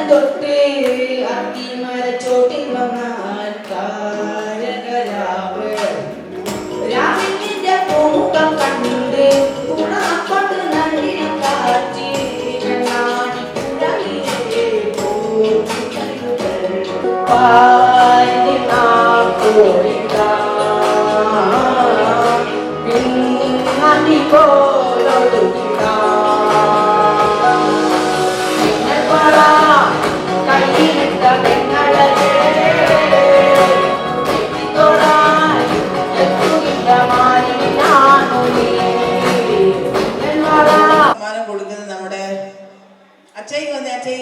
തൊട്ട് അത്തിമരച്ചോട്ടിൽ വന്നാൽ താരകരാവ് രാവിന്റെ പൂമുഖം കണ്ട് തുണാപ്പട്ട് നല്ലിനെ കാറ്റി കണ്ണാടിക്കുഴലിലെ കൊടുക്കുന്നത് നമ്മുടെ അച്ഛയ്ക്ക് വന്നേ. അച്ഛൻ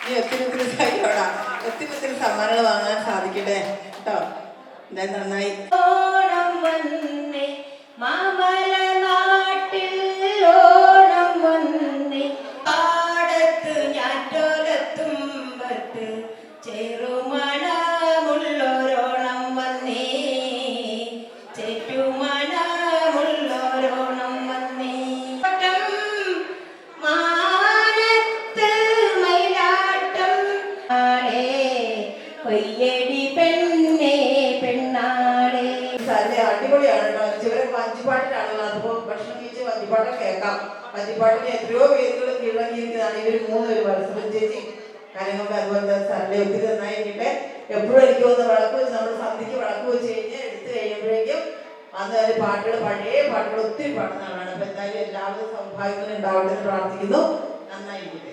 നീ ഒത്തിരി സൈഡോടാ ഒത്തിരി സമ്മാനങ്ങൾ വാങ്ങാൻ സാധിക്കട്ടെ കേട്ടോ. എന്തായാലും നന്നായി. ഓണം വന്നേ മാമല നാട്ടിൽ ഓണം വന്നേ പാടത്ത് ഞാറ്റോലത്തുമ്പത്ത് ചെറുമണമുള്ളൊരോണം വന്നേ ചെറ്റുമണമുള്ളൊരോണം വന്നേ മാനത്ത് മയിലാട്ടം കൊയ്യടി പെണ്ണേ പെണ്ണാളെ. അടിപൊളിയാണ് കേട്ടോ. ഇവരെ വഞ്ചിപ്പാട്ടിലാണല്ലോ. അതിപ്പോ ഭക്ഷണം കഴിച്ച് വഞ്ചിപ്പാട്ട് കേൾക്കാം. വഞ്ചിപ്പാട്ടിന് എത്രയോ പേരുകൾ കീഴടങ്ങിയിരിക്കുന്നതാണ് ഇവർ മൂന്നുപേര്. വത്സവൻ ചേച്ചി കാര്യങ്ങളുടെ അതുപോലെ സാറിന്റെ ഒത്തിരി നന്നായിരിക്കട്ടെ. എപ്പോഴും എനിക്ക് വന്ന് വിളക്ക് വെച്ച് നമ്മൾ സന്ധ്യക്ക് വിളക്ക് വെച്ച് കഴിഞ്ഞ് എടുത്തു കഴിയുമ്പോഴേക്കും അന്ന് പാട്ടുകൾ പഴയ പാട്ടുകൾ ഒത്തിരി പാടുന്നതാണ്. അപ്പൊ എന്തായാലും എല്ലാവരും സൗഭാഗ്യങ്ങളും ഉണ്ടാവട്ടെ എന്ന് പ്രാർത്ഥിക്കുന്നു. നന്നായിരിക്കട്ടെ.